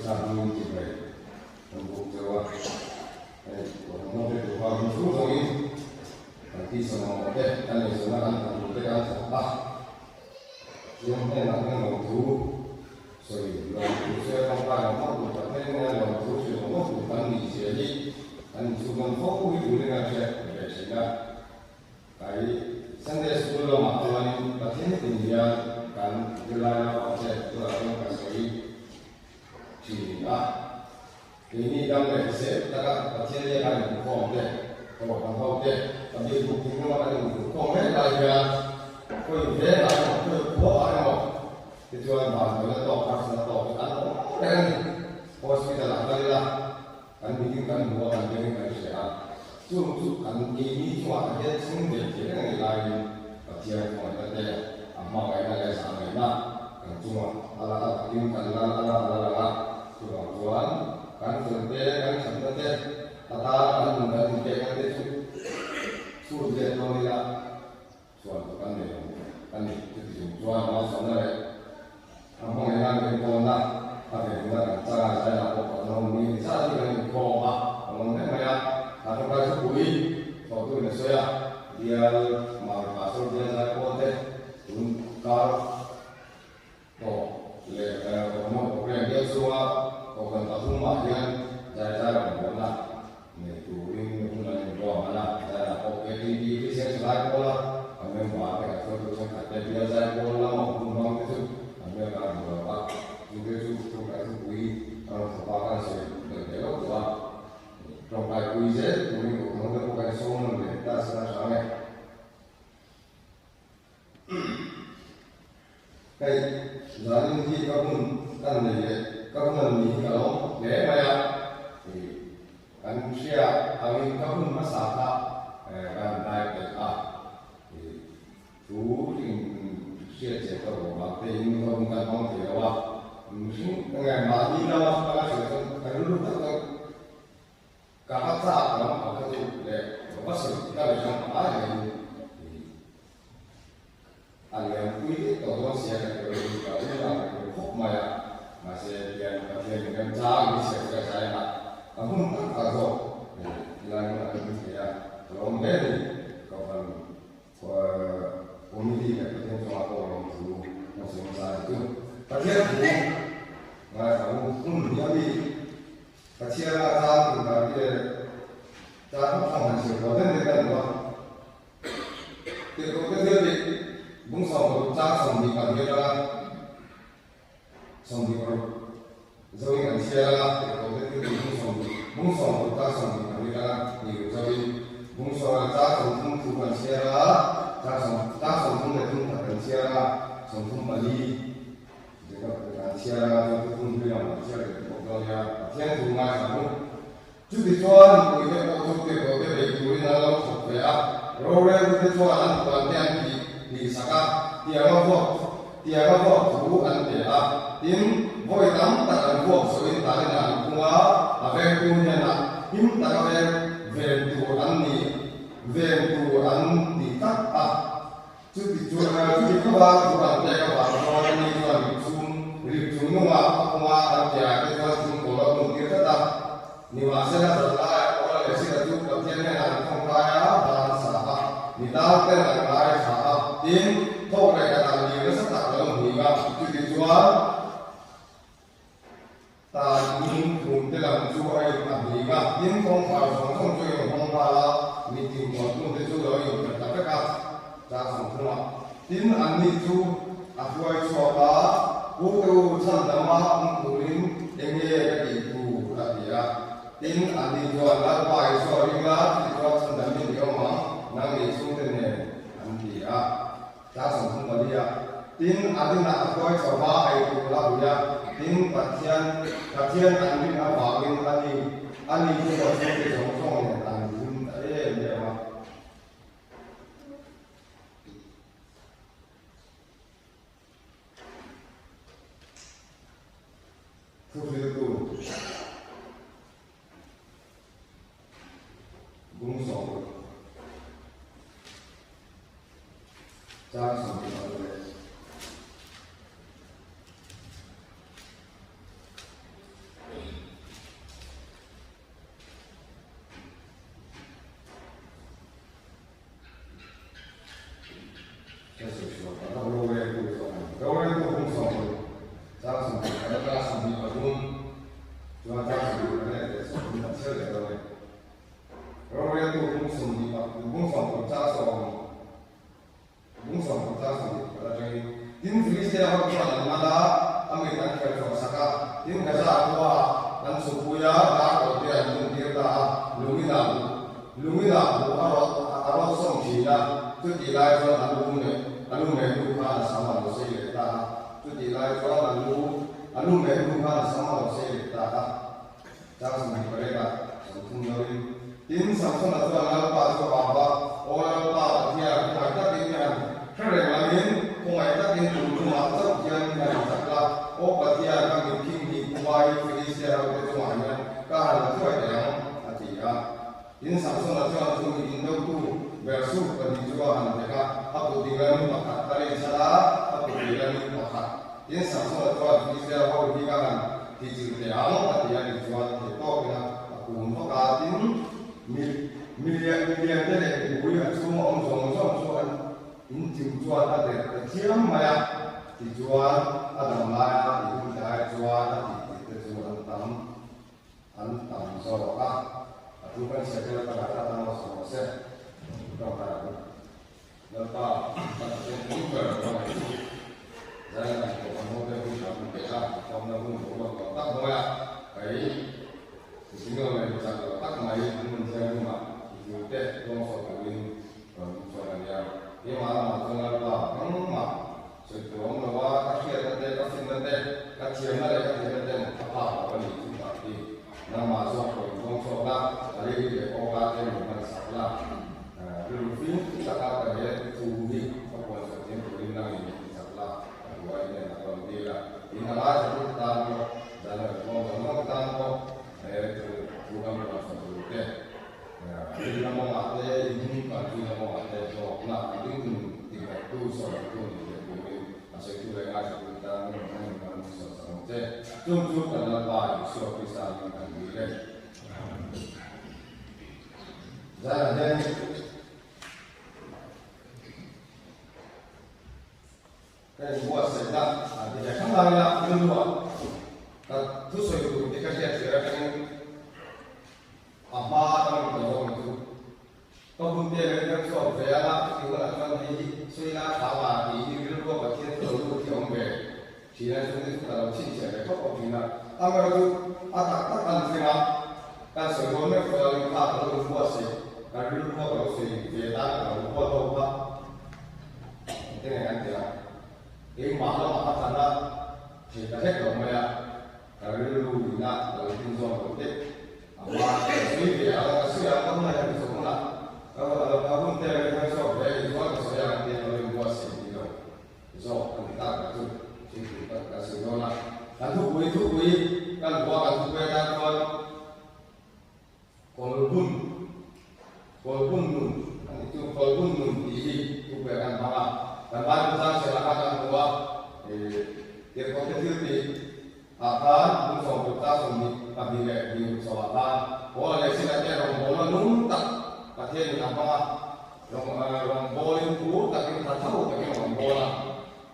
사람이 이제 전국적으로 모두 과학이 소송이 기성한테 달려서 나가는 데가 있다. 지금에 나는 모두 소위 로스의 공간을 모두 다니는 로스의 모두 단위 지역이 한 주변 호흡이 우리가 제가 가이 선대 스쿨로 맡아가는 같은 분야 간 들라야 어제 그런 것이 지가 ini dalam resep tak pasien dia akan hukum dia kalau tahu dia tapi bukti akan hukum dia lagi kau dia lagi kau buat apa tujuan bahagia atau kasih atau apa kan hospital lagi lah kan bikin kan buat kan jadi kan siapa tu kan ini cuma dia sendiri dia yang lain pasien cuma dia amma kaya sama lah kan cuma ala bikin kan ala tujuan kan sebenarnya kan sebenarnya tata kan mungkin kan itu sudah tahu suatu kan itu suatu masalah apa yang kita nak apa yang cara saya apa orang ini saya dengan koma orang ni macam apa kalau sebui suatu ni saya dia mau masuk dia saya boleh tukar to le orang orang dia semua bukan satu macam saya mana ni turin bukan dua mana saya oke di saya selai bola kami buat apa tu saya kata dia saya bola maupun bang itu kami akan buat juga tu kalau kui kalau sepakat saya berdialog buat kalau kai kui je turin bukan semua kita sama kai zalim di kabun kan ni các lần mình kalau để mà thì anh sẽ anh các phương mà sao ta gần đây thì thì chú thì sẽ chế tạo một cái hình không cần không thì đâu ngày mà đi đâu các sự cái lúc đó cả các xã đó họ cái gì để có sự các cái trong đó thì anh em quý tổ chức sẽ cái là khúc mà masih yang dengan cara bisa saya namun kalau yang ya kalau dari kawan komisi yang cuma orang dulu masih masa itu kajian bu nggak tahu jadi kajian apa dari cara penghasil konten dengan apa itu jadi bungsu bercakap di kajian xong thì còn rồi anh xe là có cái bung xong ta xong thì anh ra nhiều rồi bung xong ta xong không thu anh xe là ta xong không để thu anh xe là xong không mà đi thì các anh xe là không biết làm xe là một cái nhà thiên thu ngay xong chú thì cho anh người ta có chú thì có cái để chú nó làm thật vậy rồi đây thì cho anh toàn tiền thì sao thì nó có chú anh để tim voi tam ta kan buat soin ta dengan bunga apa punya nak tim ta kan venturan ni tak cuti kuba bukan mereka bawa ni tuan ribun bunga dia ke tuan kalau mungkin tetap ni masih ada orang yang sudah cukup kerjanya dengan kaya dan sahab ni tahu dengan kaya sahab tim thok mereka tak dia setak dalam hingga cuti jual ta những vùng thế là chú ai làm gì cả những không phải không chơi không phải là mình tìm một vùng thế chú đó dùng để tập các ra sản phẩm tin anh đi chú chú ai cho ta bố tôi chân đã mà ông phụ linh em nghe cái gì phụ là gì à tin anh đi cho là bài cho đi là thì cho chân đã mình yêu mà năng đi xuống thế này anh gì à ra sản phẩm là gì à tin anh đi là chú ai cho ba ai phụ là gì à tin kasihan anjing apa ani itu masih song ya anjing dia mah itu bungsong jangan sampai in ka sa ko an su puya ta ko te an mun te ta lumina bu aro song chi na tu ti lai cho alu me lu ka sa ma lo se le ta tu ti lai cho alu me lu ka sa ma lo se le ta ta sa ma ko le ka su no ri tin sa so na to na pa so ba ba o na pa ti ya ka ta ti ya ka re ma min ko ai ta tin tu ma sa yan na ta la o pa ti ya ka min king ni wai fi se ra ko to ma na ka ha la so ya a ti ya in sa so na to tu in do tu versu pa di jo han de ka apu di ga ni ma ka ta le sa la apu di ga ni ma ka in sa so na to fi se ra ko di ka han ti ji te a lo pa ti ya ni jo te to na apu mo ka tin million de le ku ya su mo om so an in ti jo ta de chiam ma ya ti jo a da ma ya ti da jo ta ti jo an tam so ka tu kan se ke ta ta ta no so se to ta na ta ta se ku ka ro ma za na ko mo de ku ta ku ke ta ko na ku ko ko ta mo ya ai si no me ta ko ta ma yi mun se ku ma yu te no so ka win ko so na ya ye ma ma so na ta ma se to no wa ka ke ta de ka sin de ka che na de ka de de ta pa ko ni tu ta ti na ma so ko ko so la ali ke ko ka te mo na sa la lu fin ta ka ta ye tu ni ko ko sa te ko ni na ni sa la wa ye na ko ni la ni na la sa ta no da na ko no ta no tu ka mo sa tu te ni na mo ma te ni ka tu na mo ma te so na ni ti ka tu so tu ni ko ni a se tu le ga sa tu ta no na ni so sa te tu ka na ba so ki sa ni ka ni le za ne cái mua sợi da thì để không làm là luôn luôn thứ sợi của thì cái gì sẽ cái ba trong cái đó mình tu có vấn đề là cái số về là thì là cái gì suy là thảo là thì luôn luôn có cái thứ luôn thì ông về thì là chúng ta là chia sẻ cái có thì là mà tu ta ăn gì mà cái sợi đó nó phải là ta luôn mua sợi cái luôn luôn có sợi về ta là luôn mua đâu đó cái này anh thấy cái mà nó mà thành ra thì ta hết rồi mà cái lưu ý là cái kinh doanh của tết mà suy về là suy là không này thì không là vấn đề là số về thì có cái số lượng tiền rồi mua xe đi rồi do chúng ta cái thứ thì chúng ta sử dụng là cái thuốc quý cái mua cái thuốc về ra thôi còn bún itu kalau pun di tu bukan apa dan baru kita silakan bahwa dia kompetitif di akan unsur kita sendiri tapi di unsur apa boleh silakan orang bola nuntak tapi apa orang bola itu tapi kita tahu tapi orang bola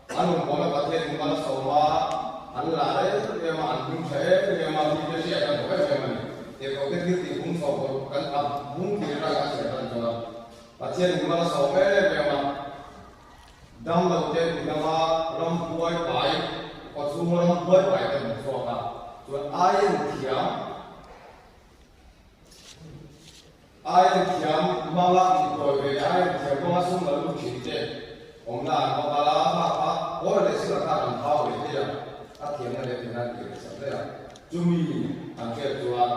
tapi mana semua anu lari dia mah anjing saya dia mah dia siapa bukan saya mana dia kompetitif di unsur kan mungkin rakyat siapa jual Pasien mana sampai memang dam lakukan nama ram buai baik, semua ram buai baik dan suaka. Cuma air tiam malah diproyek air tiam masuk lalu cinta. Omlah kepala apa, boleh silakan tahu dia. Tiamnya dia tidak kira saja. Cumi angkat jual,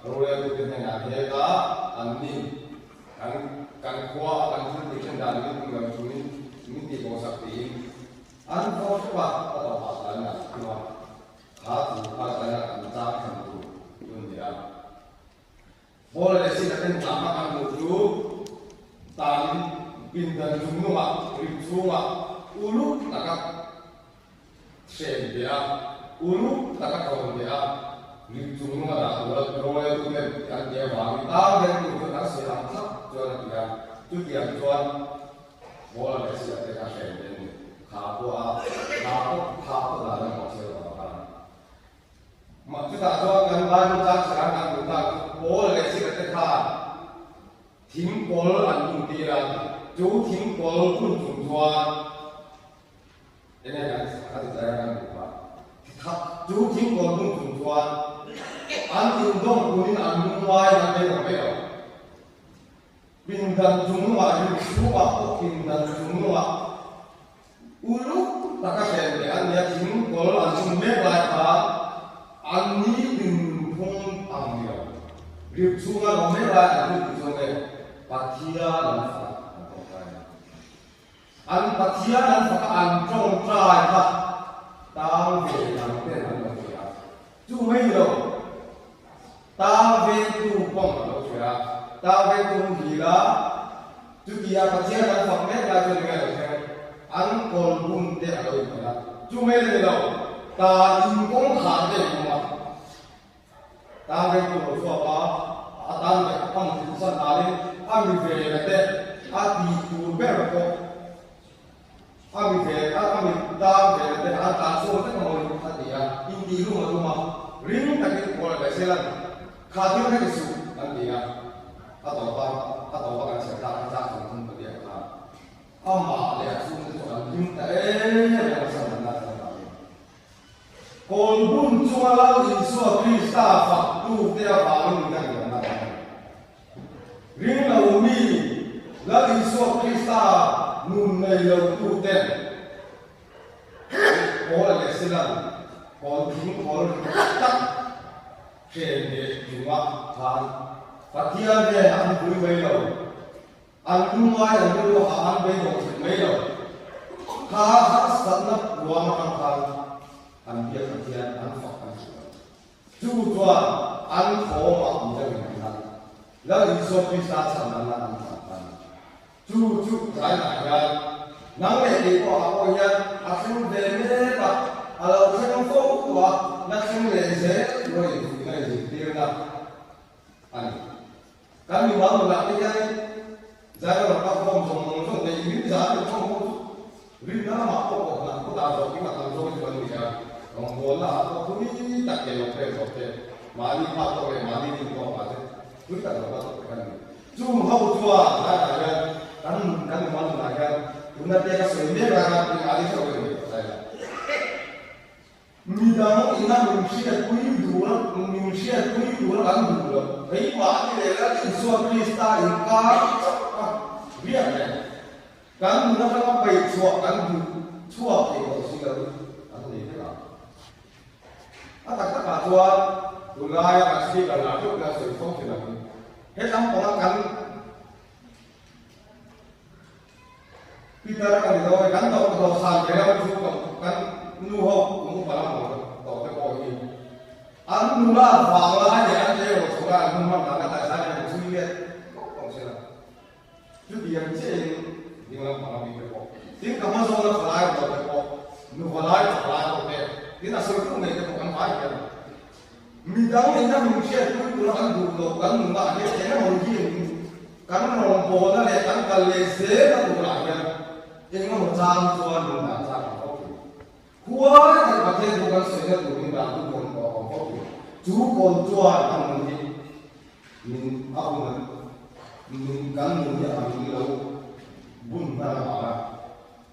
roleh itu dengan harga ani kan kuah kan tu diken dalam itu dengan ini di bawah sakti an kau cepat atau pasalnya cuma hati pasalnya antar kan tu dia boleh silakan tambahkan mutu tan pindah semua semua ulu takak sen dia ulu takak kawan dia semua dah roleh itu kan dia bagi tahu dan itu kan siapa jualan dia, dia jual bola besi ada kasih dan kapu dalam masih apa? Maksud jual kan baru tak sekarang kita bola besi ada kan, tim bola anjung dia, jauh tim bola pun jual. Ini kan ada saya kan lupa, jauh tim bola pun jual. chuan an in dong kunin an ngai na te no me lo bin dan chung ma ri su ma ko bin dan chung ma ulu taka sen de an ya jing kol an chung me ba tha an ni bin phung ang ni lo ri chu ga no me ba an ni chu me pathia lan fa an pathia lan fa an trong trai kha tang về làm cái làm được gì à chú mấy đâu ta về tu bông đâu chứ à ta về tu gì đó chú kia phát triển là phật mét là cho người được không ăn còn bún để ở đâu vậy chú mấy đâu ta in công khá để mà ta về tu rồi sao ba ta về công ty sản xuất ăn về là thế ăn đi tu bé rồi kami về kami ta về để ăn ta số tất cả mọi người thì à in đi luôn mà riêng tại cái gọi là xe lăn khá thiếu cái số anh thì à tàu ba sẽ ta ra không có việc là mà để xuống cái chỗ riêng tại là sao là còn bún chua lao đi xua Krista phật tu theo vào mình đang làm nào riêng là umi lao đi xua Krista nun này lâu tu tên có là cái gì là còn chúng có chắc trên để chúng ta làm và thiên về ăn vui mấy lâu ăn cũng ngoài là mấy lâu ăn mấy lâu mấy lâu khá khá sẵn lắm của mà ăn biết ăn thiên ăn phật ăn chú cho ăn khổ mà cũng chẳng được ăn là lý do vì sao chẳng ăn chú giải lại ra nắng này thì có học hội nhân xem về mấy cả xem phố của nó xem về dễ rồi này gì tiêu nào anh cái mình bảo là cái giải là các phong trong này những giá được không riêng nó mà có đào rồi cái mặt làm rồi thì còn gì à còn muốn là có thứ đặc biệt là cái mà đi học rồi mà đi có mà thế cứ tất cả các cái chú hậu chùa giải lại ra kan malu naga una dia sendiri raga di ali soalnya saya midang ina manusia kui dua kan dua hei mati lela di suatu Krista ingka biar ya kan muna kan apa itu kan suap itu sih kalau atau ini lah kata tua ulaya masih kalau aku nggak sesuatu sih lagi hei sampai kan kita akan dibawa kantor perusahaan dalam juga kan nuho kamu balam atau teknologi. Anu lah bangla aja aja sudah anu mana kata saya sulit kok sih lah. Jadi yang sih di mana balam itu kok. Ini kamu soal kelai atau kok nuho kelai oke. Kita suruh mereka bukan baik kan. Midang ini manusia itu kurang dulu kan enggak ada yang mau karena rombongan lihat kan kalese atau kurangnya ini mau jam tuan rumah jam kopi. Kuat yang pakai bukan saja turun bantu pun kopi. Cukup tuan kamu ni, min apa min kan ni apa ni lalu bun mana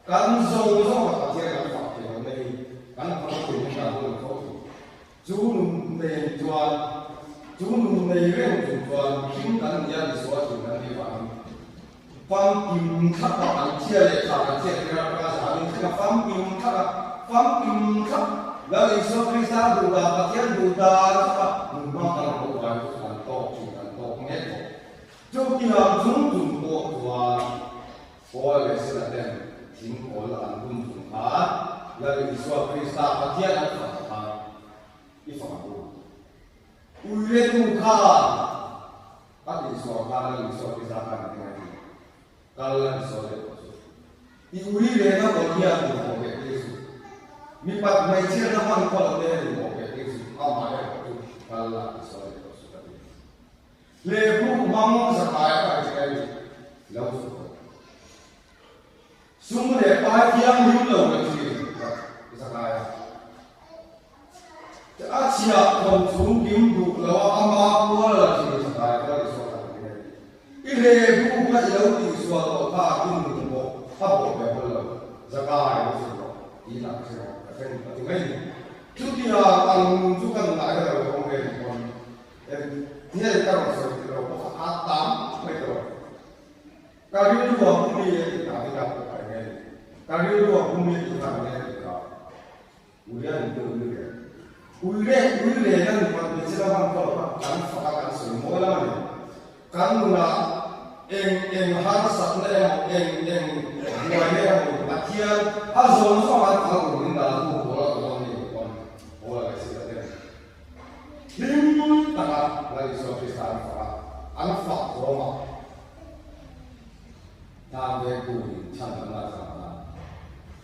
kan zozo pakai kan pakai ni kan pakai ni kan kopi. Cukup ni tuan kim kan dia disuatu kan di bawah. Fam kim khắp các bạn chia lệ thảo là chia ra các giáo viên là fam kim khắp là lý do khi sao đủ là phát triển đủ đa các mình mong rằng một vài cái sản to nghe cho khi làm chúng bộ và có lẽ sẽ là đen chính có là ăn dùng khá là lý do khi sao phát triển là khá ít phản ứng ui lên tu khá các lý do khá là lý do khi sao khá là kalian soleh. Iuri lena bagian di bawah itu. Mipat macam nama kalau dia di bawah itu. Amai itu kalian soleh sudah. Lebu mampu sekaya sekali. Lalu sudah. Sumber apa yang dulu lagi sekaya. Asia konsum dimdu lawa amapu lagi sekaya lagi sudah. Ilebu kan jauh suatu tahun dulu, apa berbeda. Zakat itu sudah hilang sudah. Kan itu chút thì ăn chút cần lại rồi không về còn em thế là các bạn sẽ rồi có phát tám mấy rồi cái điều đó cũng đi là cái nào cũng phải nghe cái điều đó cũng đi là nghe được cả 우리 안에 우리는 뭐 지나간 거 간파가 간수 뭐라면 간무나 eng harsa na eng buaya matian azon so han kagu ninda tu bola ko ni kon bola ka sila de lim tanga lagi so pista fa an fa roma ta de ku chan na sa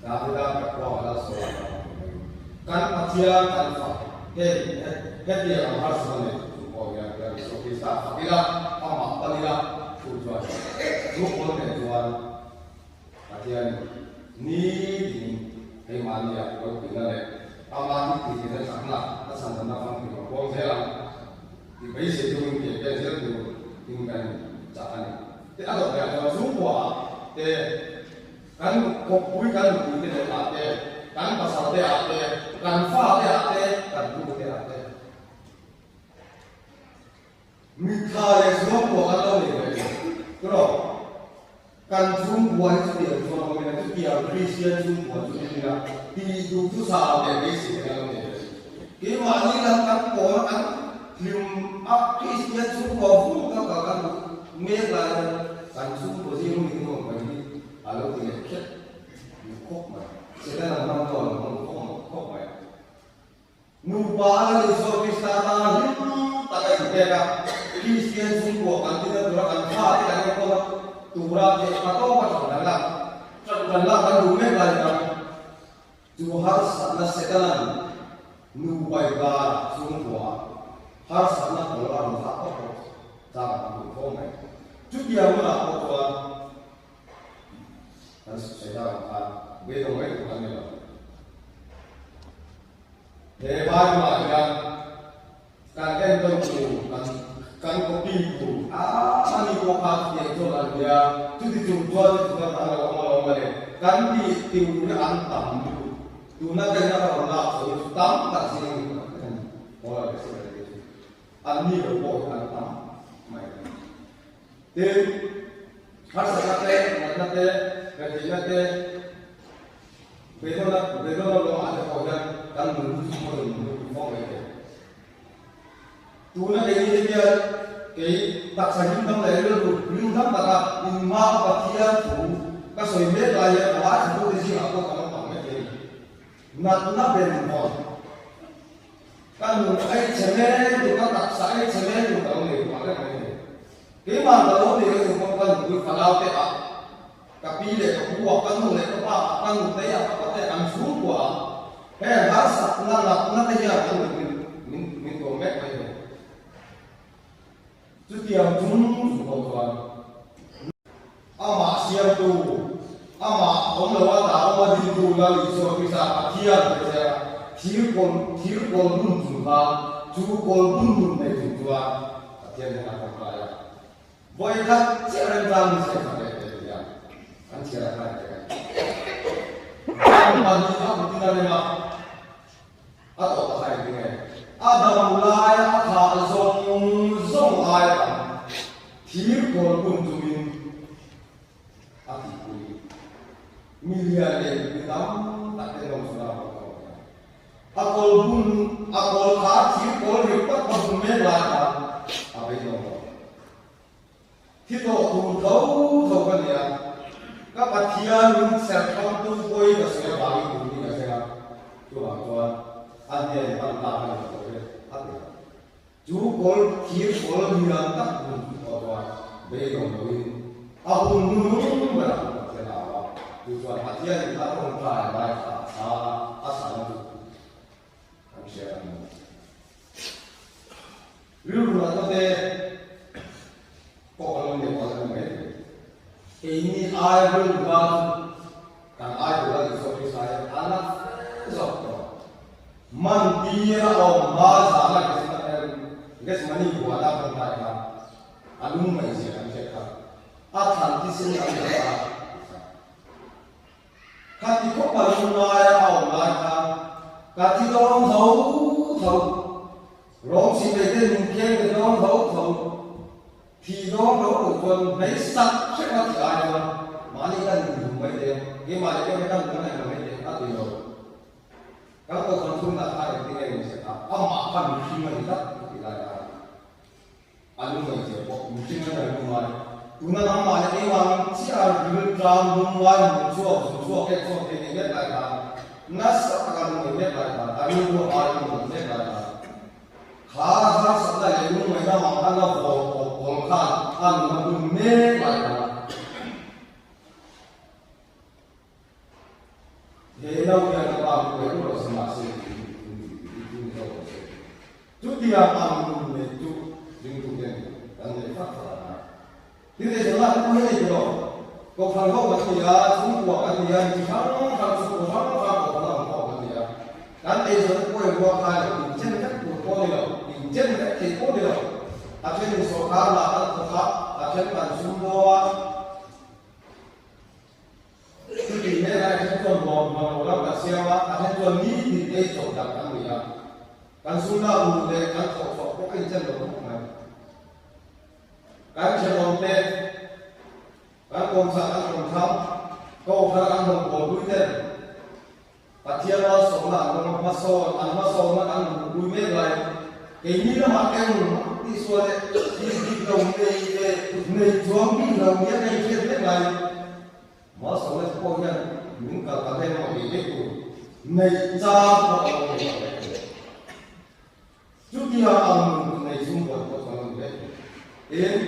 na da ko ala so kan matian kan fa ke dia harsa ne ko ya so pista fa ila ama palila tujuan, tujuan tujuan, latihan ni hemania kalau kita le, amati kita sangat sangat nafas kita, kalau saya di base itu mungkin dia saya tu tinggal jalan. Tapi ada yang semua, kan kopui kan mungkin ada, kan pasal ada, kan faham ada, kan buku ada. Mikhail semua kalau ni. Kalau kan semua itu dia semua orang itu dia Kristian semua itu dia hidup itu sama basic dalam dia. Gimana ni kan orang film Kristian semua pun kan mereka kan semua sih mungkin orang ini kalau dia cek kok mah sedang nonton kok mah nubah itu Kristen tak ada Kristian semua kan tidak berangkat hati dan kalau turun ke atau apa dalam kan rumah dalam tu harus sana sekarang nubai bar semua harus sana keluar apa jangan berkomai jadi yang mana apa harus saya kan betul betul kan ya hebat macam kan tentu kan kopi itu ani kopi yang jualan dia itu dijual juga tanggal lama-lama deh kan di tiunya antam itu nak kena orang so itu tam tak sini orang biasa gitu ani berpok antam main deh harus ada kerja betul lo ada orang kan menuju semua menuju form itu tu nak jadi dia kei tak sahin tam lai lo lim tam taka imma patia tu ka soi me la ya wa tu de si ako ka ma me ke na ben mo kan ai cheme tu ka tak sai cheme tu ka le ma le mai ke ma da lo de ko ko kan ku fa lao te a ka pi le ko ku kan no le ko pa kan no te ya ka te an su kwa he ha sa na te ya kan min ko me mai setiap jumlah tuan, ama siap tu, ama orang lewat orang di bulan itu bisa akian saja, tirkon pun juga, jukol pun itu tuan, akian dengan apa ya, boleh tak cara dalam saya pakai dia, kan cara pakai, bagi aku tidak lewat, atau tak saya dengar. Ada mulai ada zong ayat, tirkol pun tumin, akikui, miliaran hitam tak ada masalah. Akol tirkol hebat pun melaka, apa itu? Kita tahu kan ya, kapatian serta tu koi dasar bagi bumi dasar, tuan. Ada yang pantai ada. Jukol tirkol hilang pun tuan. Begong aku nunggu berapa kenapa? Tujuan hatian kita pun try baik asal itu. Manusia. Lalu ada deh. Kalau dia pasal ini air berubah, kan air berubah seperti saya anak seperti mantia atau bahasa anak kita mani buat apa mereka, alumni mereka, akan disini ada. Kalau kau baru mulai awal mereka, cả thì đó thấu thấu rong xì về tên mình khen thì đó thấu thấu thì đó được còn mấy sắc sẽ có cả rồi mà đi ăn dùng mấy tiền cái mà cái ăn cái này là mấy tiền ăn tiền rồi các cô còn không đặt hai cái này mình sẽ làm mà ăn mình mình rất thì là ăn mình sẽ bỏ mình xin cái này không mà chúng ta làm mà cái mà chỉ là mình làm đúng ngoài mình xua cái này biết lại là nó sẽ là mình biết lại là ăn mình biết lại là khá sắp lại lúc mấy năm mà ăn nó bổ khăn ăn nó cũng mê lại là thế đâu kia nó làm cái đó là mà sẽ chút kia ăn mình chút những thứ này ăn để phát ra thế thì chúng ta cũng thấy được rồi còn phần hậu cái gì à chúng của cái gì à chỉ sáng của nó cái gì à cái này rồi quay qua hai là chân chất của con này chân cái thì có được ở trên số khá là ăn khá ở trên bàn xung đô thì thế này chúng tôi một lắm là xeo á ở trên tuần ní thì đây chỗ đặt ăn gì à bàn xung đô một đây ăn chỗ có cái chân đó không này cái chân đồng tên cái con sạt ăn đồng thau câu thang ăn đồng bồn đuôi tên và chia ra số là ăn mắt sâu nó ăn đuôi mét lại cái như là mà em đi xuôi đi đồng này xuống đi đồng nghĩa này kia thế này mà sống là cô nhân những cả thêm mọi người biết đủ này ra họ trước kia ông này xuống của con người đến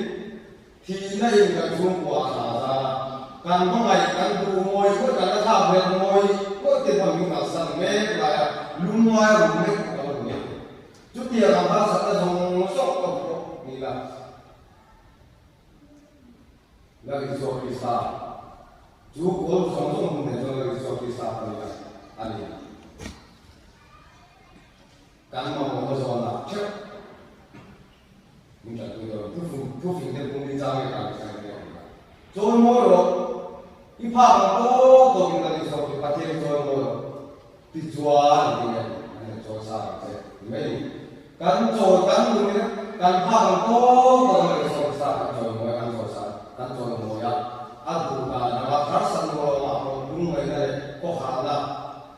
thì đây là xuống của ra càng có ngày càng đủ ngồi có cả nó thảm về ngồi có tiền bằng những cả sẵn mê lại luôn ngoài luôn mê chút tiền làm ta sẽ dùng sốc của như là cái số Krista chú cố sống dùng để cho cái số Krista như là anh ấy cái mà một số là chết nhưng mà tôi rồi thu phí thêm công ty ra cái này rồi mỗi rồi cái phạm đó tôi nghĩ là cái số cái phát triển rồi mỗi thì chùa thì này cho sao thế mấy kan cho kan lu ne kan phang to ko le so sa cho mo kan so sa kan cho mo ya adu ka na ba thar san ro ma ko dung mai ne ko ha la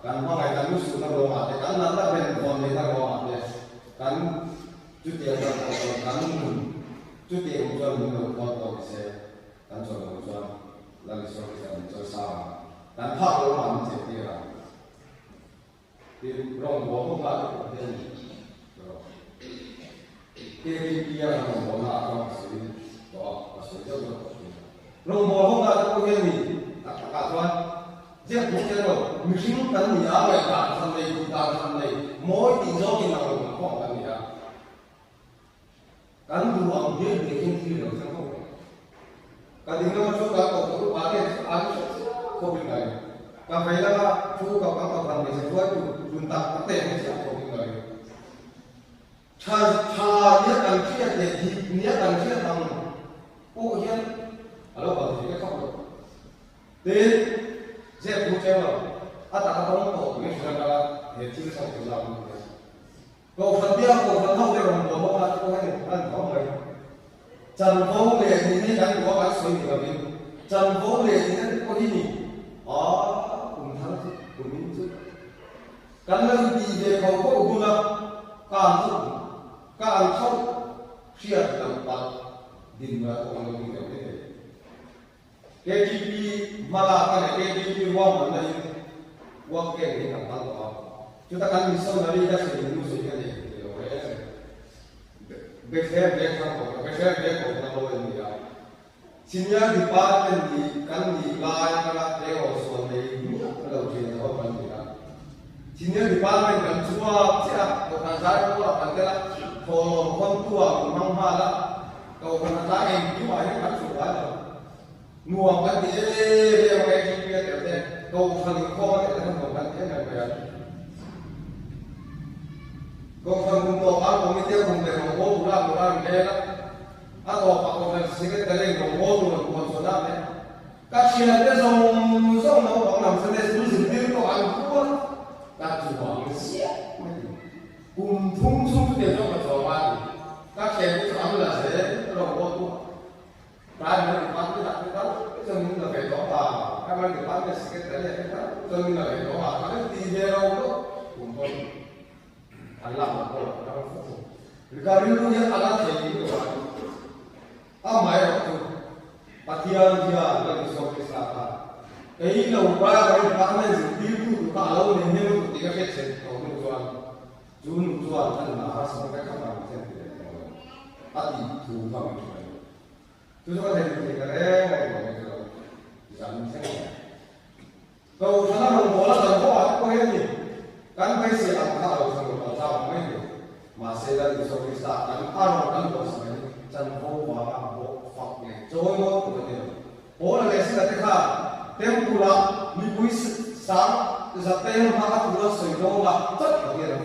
kan ma ngai kan su na ro ma te kan na la ben ko ne na ro ma te kan chu tie sa ko kan chu tie mo cho mo ko ko se kan cho mo cho la le so sa sa kan phang ro ma te ti ra ti ro mo ko ba ko te cái kia là một là nó xử đó là xử rất là rồi một hôm là có cái gì cả toàn giết một cái rồi mình xin cần gì á vậy cả thằng này cũng ta thằng này mỗi tình do cái nào cũng có cần gì á cần đủ ông biết để kinh phi được sao không cái tiếng nó cho cả cậu cũng bảo cái ăn không biết này cả phải là chú cậu các thằng này sẽ quay chúng ta có tiền hay sao không biết này cha nhất cần thiết để thì nhất cần thiết thằng cô hiền alo bảo thì cái không được đến dẹp một treo rồi ta không có cái chuyện là để chia sẻ cùng làm câu phần tiếp câu phần hậu đây là một bộ phận cô hay ăn có người trần phố lệ thì nên đánh có cái suy nghĩ là gì trần phố lệ thì nên có gì nhỉ cùng thắng cùng những thứ cái lần đi về cầu có cùng là cảm xúc các anh không chia làm bạn đình và ông đồng nghiệp cái KGP mà là cái KGP qua mình đây qua cái gì làm bạn đó chúng ta cần sâu là đi ra sử dụng một số cái gì về phép không có về phép không có đâu gì cả xin nhớ thì ba cái gì cần gì lại cái để ở số này cái đầu tiên là không gì cả xin nhớ thì ba cái cần chúa sẽ có thời gian của bạn cái là còn con tua cũng mong hoa đó cầu còn giá em chứ mà những bạn chủ quá rồi mua cái gì đeo cái gì kia kiểu thế cầu phần kho thì nó không cần thế này vậy cầu phần cùng tổ áo cùng tiêu cùng để cùng ô cũng làm thế đó áo tổ và cầu phần xin cái lên cùng ô cùng còn số năm đấy các chị là cái dòng nó nằm trên đây xuống rừng tiêu có ăn cua các chủ hoàng xiết cùng thung chung tiền trong một số mà các kẻ cái phạm là sẽ đầu quân cái mà được bán cái đặt cái đó cho nên là phải có vào cái mà được bán cái cái đấy cái đó cho nên là phải có vào cái video đó cùng tôi anh làm một cái đó cái điều như anh làm thì như vậy à mày đó Patian dia lagi soal kesehatan. Kali lo upaya dari departemen sendiri tu kalau ni tu tiga kecil, kalau tuan kan bahas mereka kan macam tu. Ati tu kami tu. Tu juga dari negara yang jangan macam. Kalau sana orang bola dan bola apa ni? Kan pasti angka orang semua tahu macam ni. Masih lagi soal kesehatan, orang kan bos ni jangan bola Joy mo ko ne o la lesi la tekha tempura mi puis sa za tem ha ka pura soi do la tat ka ye ra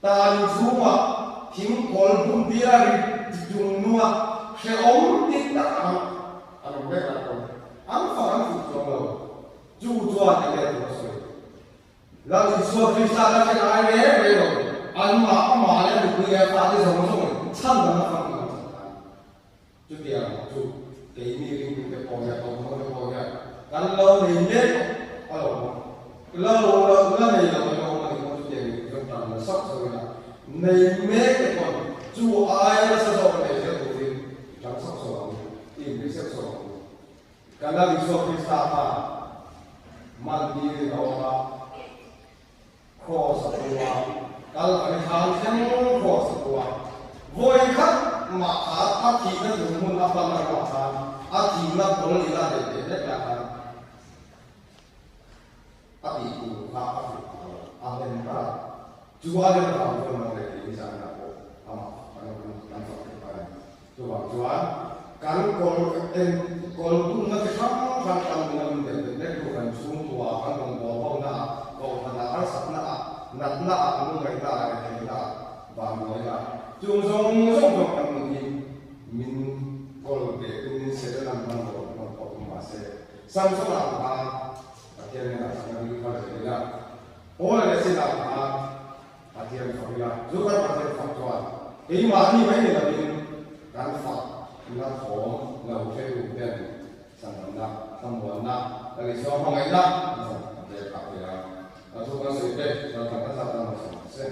ta ni zuma him kol bum bia ri dung nuwa she om ti ta an be la ko am fa am fu jo lo ju jo ne le ko soi la ni so krista la ke ai ne be lo an ma le ku ye fa ti so mo so cham da na fa chút tiền chút cái gì cái bò nhà tổng không cái bò nhà ăn lâu thì nhất lâu này là mình không chút tiền trong tầm là sốc rồi là này mấy cái còn chú ai là sao này sẽ tụi mình chẳng sốc rồi tìm cái sốc rồi cái đó thì số cái sao mà mang đi đâu mà khó sốc rồi cái là cái hàng xem khó sốc rồi vui khách mà à thì nó dùng môn áp bằng là à thì nó có lý là để rất là thì cũng là lên ra chú ai lên làm cho nó để đi sang là bộ anh làm sao để phải chú anh cán còn cũng nó cái khác tâm mình để được phần xuống tua anh còn bỏ bao na còn là ăn sạch na cũng người ta để ta và người ta chúng trong mình còn để mình sẽ làm bằng nó có mà sẽ Samsung làm hàng thì này là sang đi vào đây là ôi là sẽ làm hàng thì em phải là giúp các bạn phát triển cái mà như vậy là mình đang phát là khó là phải đủ tiền sản phẩm là sản phẩm là cái số hàng ấy là để các bạn là giúp các sự kiện là các sản phẩm sẽ